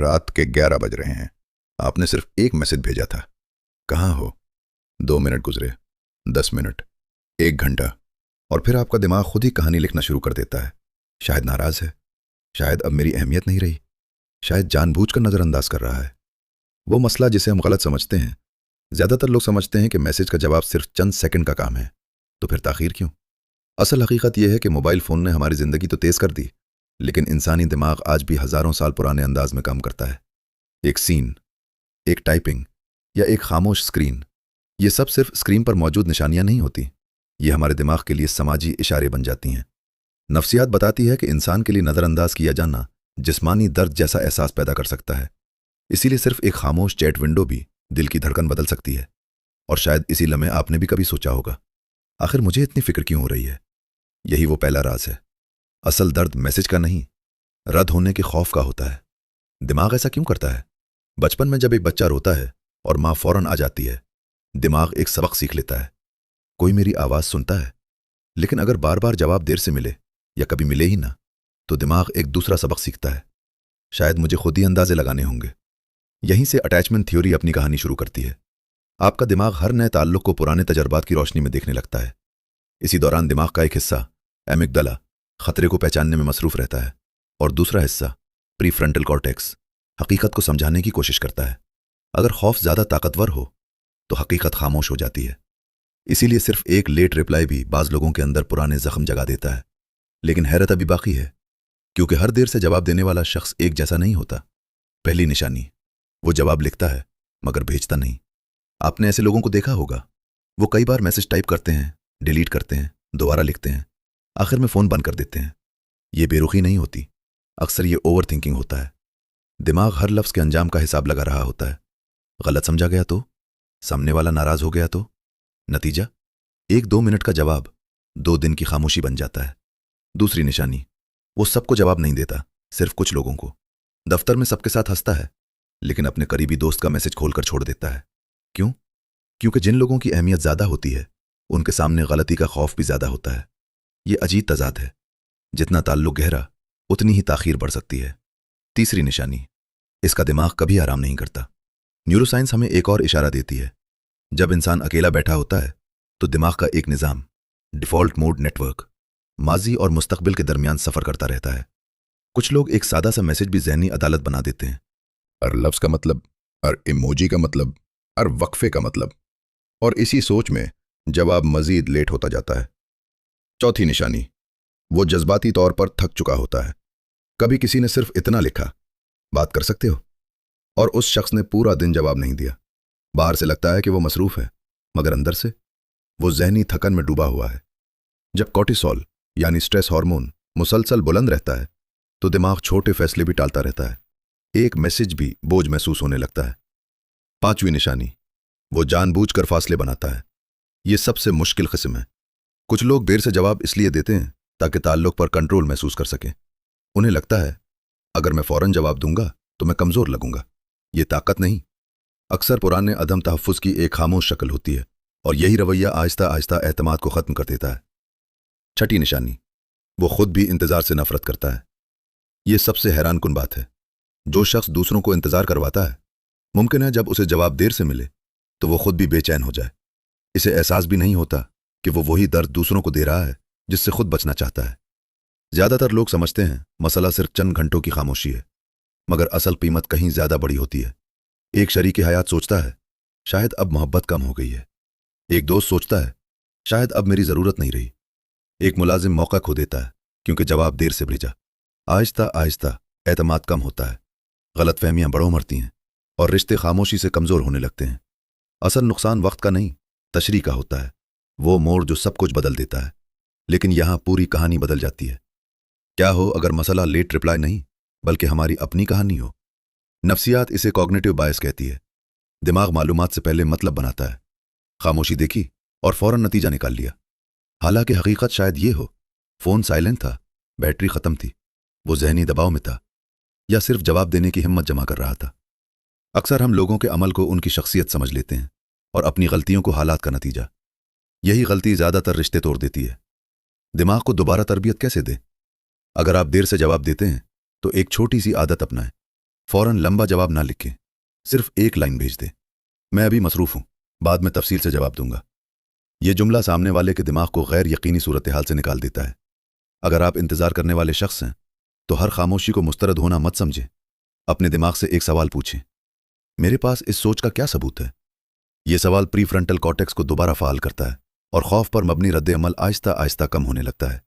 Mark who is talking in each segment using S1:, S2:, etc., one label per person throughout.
S1: रात के 11 बज रहे हैं। आपने सिर्फ एक मैसेज भेजा था। कहाँ हो? 2 मिनट गुजरे, 10 मिनट, 1 घंटा, और फिर आपका दिमाग खुद ही कहानी लिखना शुरू कर देता है। शायद नाराज है, शायद अब मेरी अहमियत नहीं रही, शायद जानबूझकर नजरअंदाज कर रहा है। वो मसला जिसे हम गलत समझते हैं। ज्यादातर लोग समझते हैं कि मैसेज का जवाब सिर्फ चंद सेकंड का काम है, तो फिर ताखीर क्यों? असल हकीकत यह है कि मोबाइल फोन ने हमारी जिंदगी तो तेज कर दी, लेकिन इंसानी दिमाग आज भी हजारों साल पुराने अंदाज में काम करता है। एक सीन, एक टाइपिंग या एक खामोश स्क्रीन, ये सब सिर्फ स्क्रीन पर मौजूद निशानियां नहीं होती, ये हमारे दिमाग के लिए समाजी इशारे बन जाती हैं। नफ्सियात बताती है कि इंसान के लिए नज़रअंदाज किया जाना जिस्मानी दर्द जैसा एहसास पैदा कर सकता है। इसीलिए सिर्फ एक खामोश चैट विंडो भी दिल की धड़कन बदल सकती है। और शायद इसी लम्हे आपने भी कभी सोचा होगा, आखिर मुझे इतनी फिक्र क्यों हो रही है? यही वो पहला राज है। असल दर्द मैसेज का नहीं, रद्द होने के खौफ का होता है। दिमाग ऐसा क्यों करता है? बचपन में जब एक बच्चा रोता है और माँ फौरन आ जाती है, दिमाग एक सबक सीख लेता है। कोई मेरी आवाज सुनता है। लेकिन अगर बार बार जवाब देर से मिले या कभी मिले ही ना, तो दिमाग एक दूसरा सबक सीखता है। शायद मुझे खुद ही अंदाजे लगाने होंगे। यहीं से अटैचमेंट थ्योरी अपनी कहानी शुरू करती है। आपका दिमाग हर नए ताल्लुक को पुराने तजर्बात की रोशनी में देखने लगता है। इसी दौरान दिमाग का एक हिस्सा, एमिगडाला, खतरे को पहचानने में मसरूफ रहता है, और दूसरा हिस्सा, प्रीफ्रंटल कॉर्टेक्स, हकीकत को समझाने की कोशिश करता है। अगर खौफ ज्यादा ताकतवर हो तो हकीकत खामोश हो जाती है। इसीलिए सिर्फ एक लेट रिप्लाई भी बाज लोगों के अंदर पुराने जख्म जगा देता है। लेकिन हैरत अभी बाकी है, क्योंकि हर देर से जवाब देने वाला शख्स एक जैसा नहीं होता। पहली निशानी, वो जवाब लिखता है मगर भेजता नहीं। आपने ऐसे लोगों को देखा होगा। वो कई बार मैसेज टाइप करते हैं, डिलीट करते हैं, दोबारा लिखते हैं, आखिर में फोन बंद कर देते हैं। ये बेरुखी नहीं होती, अक्सर ये ओवर थिंकिंग होता है। दिमाग हर लफ्ज के अंजाम का हिसाब लगा रहा होता है। गलत समझा गया तो, सामने वाला नाराज हो गया तो, नतीजा 1-2 मिनट का जवाब 2 दिन की खामोशी बन जाता है। दूसरी निशानी, वो सबको जवाब नहीं देता, सिर्फ कुछ लोगों को। दफ्तर में सबके साथ हंसता है, लेकिन अपने करीबी दोस्त का मैसेज खोलकर छोड़ देता है। क्यों? क्योंकि जिन लोगों की अहमियत ज्यादा होती है, उनके सामने गलती का खौफ भी ज्यादा होता है। ये अजीब तजाद है। जितना ताल्लुक गहरा, उतनी ही ताखीर बढ़ सकती है। तीसरी निशानी, इसका दिमाग कभी आराम नहीं करता। न्यूरोसाइंस हमें एक और इशारा देती है। जब इंसान अकेला बैठा होता है तो दिमाग का एक निजाम, डिफॉल्ट मोड नेटवर्क, माजी और मुस्तकबिल के दरमियान सफर करता रहता है। कुछ लोग एक सादा सा मैसेज भी ज़हनी अदालत बना देते हैं।
S2: और लफ्ज़ का मतलब, और इमोजी का मतलब, और वक्फे का मतलब, और इसी सोच में जवाब मजीद लेट होता जाता है। चौथी निशानी, वो जज्बाती तौर पर थक चुका होता है। कभी किसी ने सिर्फ इतना लिखा, बात कर सकते हो, और उस शख्स ने पूरा दिन जवाब नहीं दिया। बाहर से लगता है कि वो मसरूफ है, मगर अंदर से वो जहनी थकन में डूबा हुआ है। जब कॉर्टिसोल यानी स्ट्रेस हार्मोन मुसलसल बुलंद रहता है, तो दिमाग छोटे फैसले भी टालता रहता है। एक मैसेज भी बोझ महसूस होने लगता है। पांचवी निशानी, वो जानबूझकर फासले बनाता है। ये सबसे मुश्किल किस्म है। कुछ लोग देर से जवाब इसलिए देते हैं ताकि ताल्लुक पर कंट्रोल महसूस कर सकें। उन्हें लगता है अगर मैं फौरन जवाब दूंगा तो मैं कमजोर लगूंगा। ये ताकत नहीं, अक्सर पुराने अदम तहफ़्फ़ुज़ की एक खामोश शक्ल होती है, और यही रवैया आहिस्ता आहिस्ता एतमाद को ख़त्म कर देता है। छठी निशानी, वो खुद भी इंतज़ार से नफरत करता है। ये सबसे हैरानकुन बात है। जो शख्स दूसरों को इंतज़ार करवाता है, मुमकिन है जब उसे जवाब देर से मिले तो वो खुद भी बेचैन हो जाए। इसे एहसास भी नहीं होता कि वो वही दर्द दूसरों को दे रहा है जिससे खुद बचना चाहता है। ज़्यादातर लोग समझते हैं मसला सिर्फ चंद घंटों की खामोशी है, मगर असल कीमत कहीं ज़्यादा बड़ी होती है। एक शरीक हयात सोचता है शायद अब मोहब्बत कम हो गई है। एक दोस्त सोचता है शायद अब मेरी ज़रूरत नहीं रही। एक मुलाजिम मौका खो देता है क्योंकि जवाब देर से भेजा। आहिस्ता आहिस्ता एतमाद कम होता है, गलतफहमियां बढ़ मरती हैं, और रिश्ते खामोशी से कमज़ोर होने लगते हैं। असल नुकसान वक्त का नहीं, तशरीह का होता है। वो मोड़ जो सब कुछ बदल देता है, लेकिन यहां पूरी कहानी बदल जाती है। क्या हो अगर मसला लेट रिप्लाई नहीं बल्कि हमारी अपनी कहानी हो? नफ्सियात इसे कॉग्निटिव बायस कहती है। दिमाग मालूमात से पहले मतलब बनाता है। खामोशी देखी और फौरन नतीजा निकाल लिया। हालांकि हकीकत शायद ये हो, फोन साइलेंट था, बैटरी खत्म थी, वो जहनी दबाव में था, या सिर्फ जवाब देने की हिम्मत जमा कर रहा था। अक्सर हम लोगों के अमल को उनकी शख्सियत समझ लेते हैं और अपनी गलतियों को हालात का नतीजा। यही गलती ज्यादातर रिश्ते तोड़ देती है। दिमाग को दोबारा तरबियत कैसे दें? अगर आप देर से जवाब देते हैं तो एक छोटी सी आदत अपनाएं।
S1: फौरन लंबा जवाब ना लिखें, सिर्फ एक लाइन भेज दें, मैं अभी मसरूफ हूं, बाद में तफसील से जवाब दूंगा। यह जुमला सामने वाले के दिमाग को गैर यकीनी सूरत हाल से निकाल देता है। अगर आप इंतजार करने वाले शख्स हैं तो हर खामोशी को मुस्तरद होना मत समझें। अपने दिमाग से एक सवाल पूछें, मेरे पास इस सोच का क्या सबूत है? यह सवाल प्री फ्रंटल कॉर्टेक्स को दोबारा फाल करता है और खौफ पर मबनी रद्द-ए-अमल आहिस्ता आहिस्ता कम होने लगता है।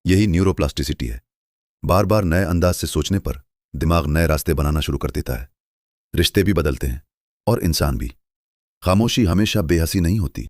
S1: यही न्यूरोप्लास्टिसिटी है। बार बार नए अंदाज से सोचने पर दिमाग नए रास्ते बनाना शुरू कर देता है। रिश्ते भी बदलते हैं और इंसान भी। खामोशी हमेशा बेहसी नहीं होती।